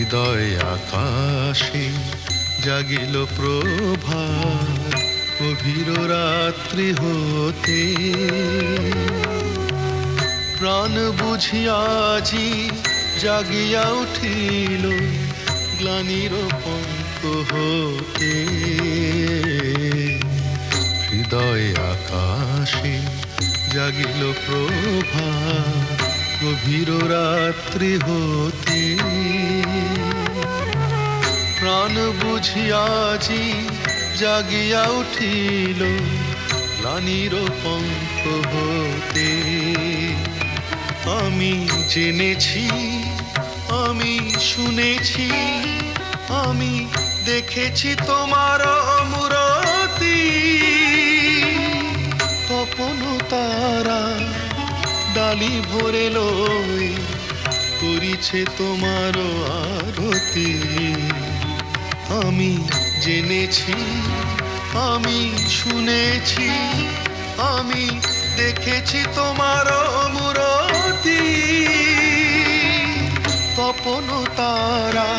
হৃদয় আকাশে জাগিল প্রভাত, গভীর রাত্রি হতে প্রাণ বুঝিয়াজি জাগিয়া উঠিল গ্লানির পঙ্ক হতে। হৃদয় আকাশে জাগিল প্রভাত, গভীর রাত্রি হতে প্রাণ বুঝিয়াজি জাগিয়া উঠিল গ্লানির পঙ্ক হতে। আমি জেনেছি, আমি শুনেছি, আমি দেখেছি তোমার মূরতি। তপন তারা ডালি ভরে লই করিছে তোমার আরতি। আমি জেনেছি, আমি শুনেছি, আমি দেখেছি তোমার মূরতি। তপন তারা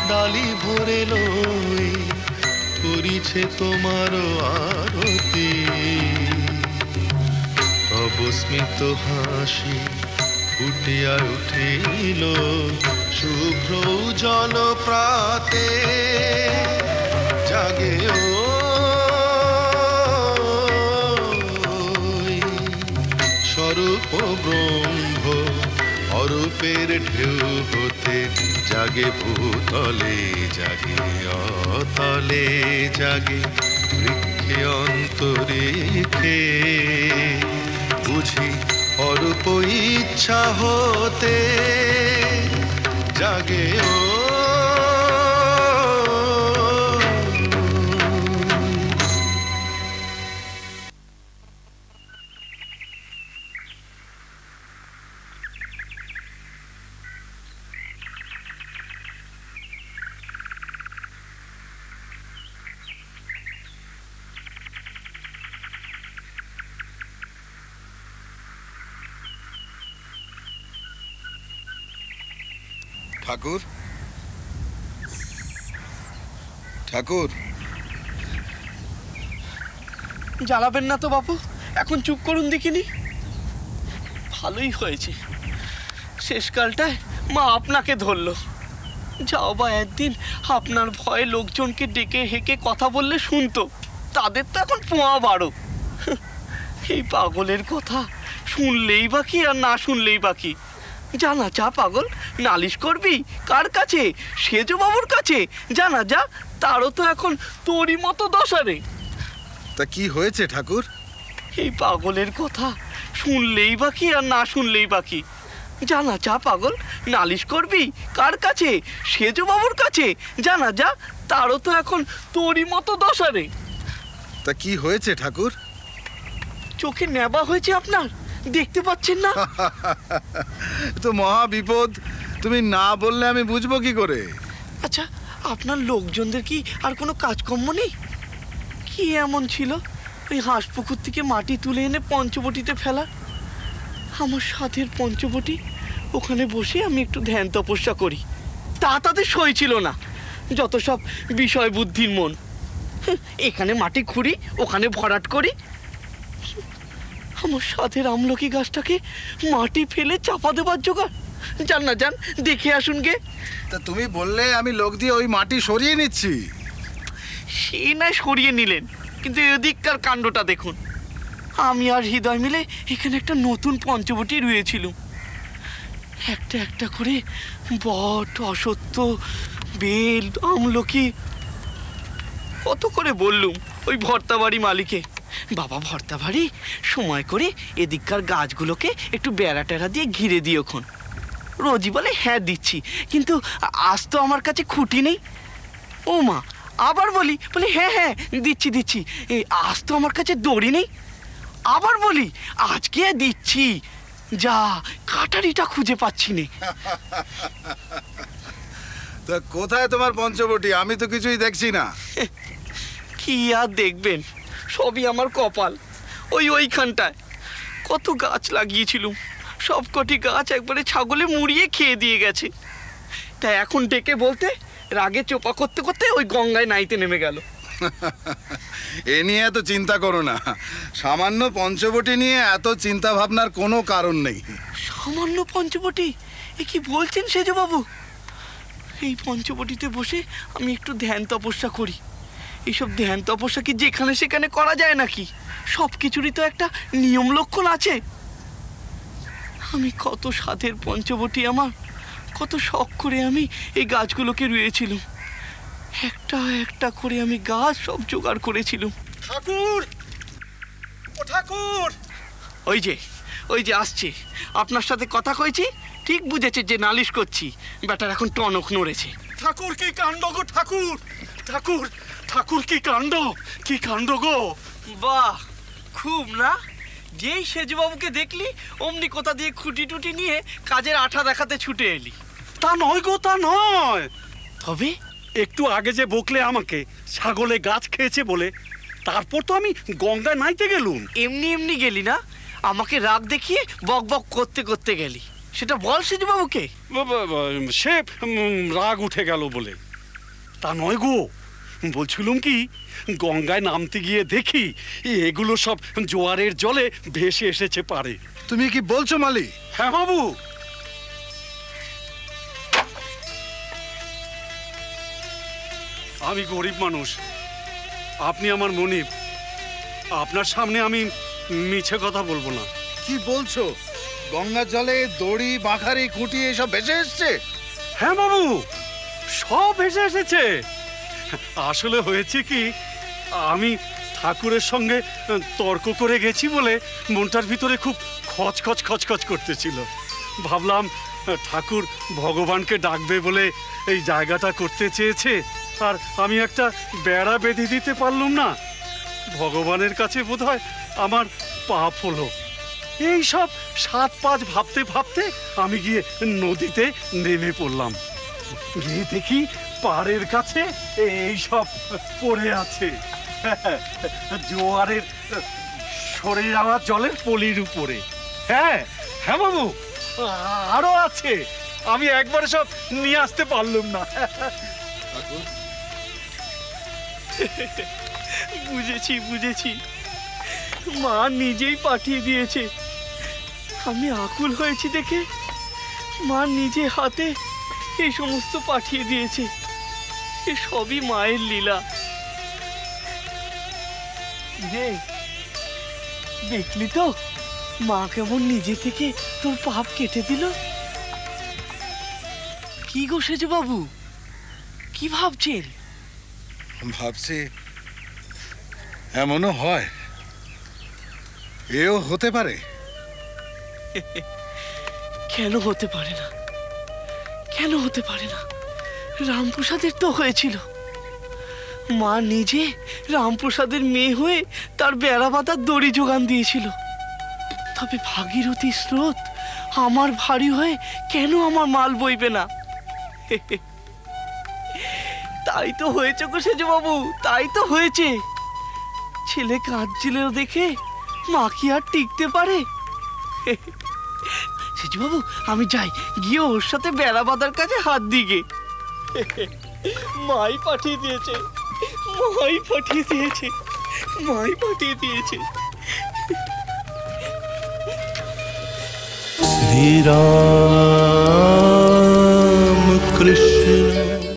ডালি ভরে লই করিছে তোমার আরতি। তব স্মিত হাসি ফুটিয়া উঠিল শুভ্র জল প্রাতে। জাগে ও স্বরূপ ব্রহ্ম অরূপের ঢেউ হতে। জাগে ভূতলে জাগে অতলে, জাগে বৃক্ষে অন্তরিক্ষে। বুঝি অরূপ ইচ্ছা হতে জাগে ও। ঠাকুর, ঠাকুর, জ্বালাবেন না তো বাপু, এখন চুপ করুন দেখিনি। ভালোই হয়েছে, শেষকালটায় মা আপনাকে ধরলো। যাও বা একদিন আপনার ভয়ে লোকজনকে ডেকে হেঁকে কথা বললে শুনতো, তাদের তো এখন পোয়া বাড়ো। এই পাগলের কথা শুনলেই বাকি আর না শুনলেই বাকি। জানা যা পাগল, নালিশ করবি কার কাছে? সেজ বাবুর কাছে। জানা যা, তারও তো এখন তোরই মতো দশা রে। তা কি হয়েছে ঠাকুর? এই পাগলের কথা শুনলেই বাকি আর না শুনলেই বাকি। জানা যা পাগল, নালিশ করবি কার কাছে? সেজ বাবুর কাছে। জানা যা, তারও তো এখন তোরই মতো দশা রে। তা কি হয়েছে ঠাকুর? চোখে নেবা হয়েছে আপনার, দেখতে পাচ্ছেন না? তো মহা বিপদ, তুমি না বললে আমি বুঝবো কি করে? আচ্ছা, আপনার লোকজনদের কি আর কোনো কাজকর্ম নেই? কি এমন ছিল ওই হাঁসপুকুর থেকে মাটি তুলে এনে পঞ্চবটিতে ফেলা? আমার সাথের পঞ্চবটি, ওখানে বসে আমি একটু ধ্যান তপস্যা করি, তা তাদের সই ছিল না। যত সব বিষয় বুদ্ধির মন। এখানে মাটি খুঁড়ি, ওখানে ভরাট করি। আমার সাথের আমলকি গাছটাকে মাটি ফেলে চাপা দেবার জোগাড়। যান না যান, দেখে আসুন গে। তা তুমি বললে আমি লোক দিয়ে ওই মাটি সরিয়ে নিচ্ছি। সে নয় সরিয়ে নিলেন, কিন্তু এদিককার কাণ্ডটা দেখুন। আমি আর হৃদয় মিলে এখানে একটা নতুন পঞ্চবটি রুয়েছিল। একটা একটা করে বট, অসত্য, বেল, আমলকি। কত করে বললুম ওই ভর্তাবাড়ি মালিকে, বাবা ভর্তাবাড়ি, সময় করে এদিককার গাছগুলোকে একটু বেড়া টেড়া দিয়ে ঘিরে দিওখন। রোজই বলে হ্যাঁ দিচ্ছি, কিন্তু আজ তো আমার কাছে খুঁটি নেই। ও মা, আবার বলি হ্যাঁ হ্যাঁ দিচ্ছি দিচ্ছি, আজ তো আমার কাছে দড়ি নেই। আবার বলি আজকে দিচ্ছি, যা কাটারিটা খুঁজে পাচ্ছি নে। তা কোথায় তোমার পঞ্চবটি? আমি তো কিছুই দেখছি না। কি আর দেখবেন, সবই আমার কপাল। ওইখানটায় কত গাছ লাগিয়েছিলুম, সবকটি গাছ একবারে ছাগলে মুড়িয়ে খেয়ে দিয়ে গেছে। তাই এখন ডেকে বলতে রাগে চোপা করতে করতে ওই গঙ্গায় নাইতে নেমে গেল। এ নিয়ে এত চিন্তা করো না, সামান্য পঞ্চবটি নিয়ে এত চিন্তা ভাবনার কোনো কারণ নেই। সামান্য পঞ্চবটি? এ কি বলছেন সেজবাবু? এই পঞ্চবটিতে বসে আমি একটু ধ্যান তপস্যা করি। এইসব ধ্যান তপস্যা কি যেখানে সেখানে করা যায় নাকি? সব কিছুরই তো একটা নিয়ম লক্ষণ আছে। আমি কত সাধের পঞ্চবটি আমার, কত শখ করে আমি এই গাছগুলোকে রুয়েছিলাম। একটা একটা করে আমি গাছ সব জোগাড় করেছিলাম। ঠাকুর, ও ঠাকুর! ওই যে আসছে, আপনার সাথে কথা কইছি, ঠিক বুঝেছে যে নালিশ করছি। ব্যাটার এখন টনক নড়েছে। ঠাকুর কি কাণ্ড গো ঠাকুর! ঠাকুর, ঠাকুর কি কাণ্ড! কি কাণ্ড গো! বাহ, খুব না? যেই সেজবাবুকে দেখলি অমনি কোথা দিয়ে খুঁটি টুটি নিয়ে কাজের আঠা দেখাতে ছুটে এলি। তা নয় গো, তা নয়। তবে একটু আগে যে বকলে আমাকে ছাগলে গাছ খেয়েছে বলে, তারপর তো আমি গঙ্গায় নাইতে গেলুম। এমনি এমনি গেলি না, আমাকে রাগ দেখিয়ে বক বক করতে করতে গেলি। সেটা বল সেজবাবুকে। সে রাগ উঠে গেল বলে। তা নয় গো, বলছিলুম কি, গঙ্গায় নামতে গিয়ে দেখি এগুলো সব জোয়ারের জলে ভেসে এসেছে পারে। তুমি কি বলছো মালি? হ্যাঁ বাবু। আমি গরিব মানুষ, আপনি আমার মনিব। আপনার সামনে আমি মিছে কথা বলবো না। কি বলছো? গঙ্গার জলে দড়ি বাঁখারি খুঁটি এসব ভেসে এসছে? হ্যাঁ বাবু, সব ভেসে এসেছে। আসলে হয়েছে কি, আমি ঠাকুরের সঙ্গে তর্ক করে গেছি বলে মনটার ভিতরে খুব খচখচ খচখচ করতেছিল। ভাবলাম ঠাকুর ভগবানকে ডাকবে বলে এই জায়গাটা করতে চেয়েছে, আর আমি একটা বেড়া বেঁধে দিতে পারলুম না। ভগবানের কাছে বোধহয় আমার পাপ হলো। এই সব সাত পাঁচ ভাবতে ভাবতে আমি গিয়ে নদীতে নেমে পড়লাম। গিয়ে দেখি পাড়ের কাছে এই সব পড়ে আছে, জোয়ারের সরে যাওয়া জলের পলির উপরে। হ্যাঁ হ্যাঁ বাবু, আরো আছে, আমি একবারে সব নিয়ে আসতে পারলুম না। বুঝেছি বুঝেছি, মা নিজেই পাঠিয়ে দিয়েছে। আমি আকুল হয়েছি দেখে মা নিজে হাতে এই সমস্ত পাঠিয়ে দিয়েছে। এ সবই মায়ের লীলা। দেখলি তো মা কেমন নিজে থেকে তোর পাপ কেটে দিল। কি গো সেজু বাবু, কি ভাবছেন? ভাবছি এমনও হয়, এও হতে পারে। কেন হতে পারে না? কেন হতে পারে না? রামপ্রসাদের তো হয়েছিল। মা নিজে রামপ্রসাদের মেয়ে হয়ে তার বেড়া বাঁধার দড়ি যোগান দিয়েছিল। তবে ভাগীরথী স্রোত আমার ভারী হয়ে কেন আমার মাল বইবে না? তাই তো হয়েছে গো সেজু বাবু, তাই তো হয়েছে। ছেলে কাঁদছিল দেখে মা কি আর টিকতে পারে? সেজু বাবু, আমি যাই, গিয়ে ওর সাথে বেড়া বাঁধার কাছে হাত দিগে। মাই পাঠিয়ে দিয়েছে, মাই পাঠিয়ে দিয়েছে, মাই পাঠিয়ে দিয়েছে। শ্রী রাম কৃষ্ণ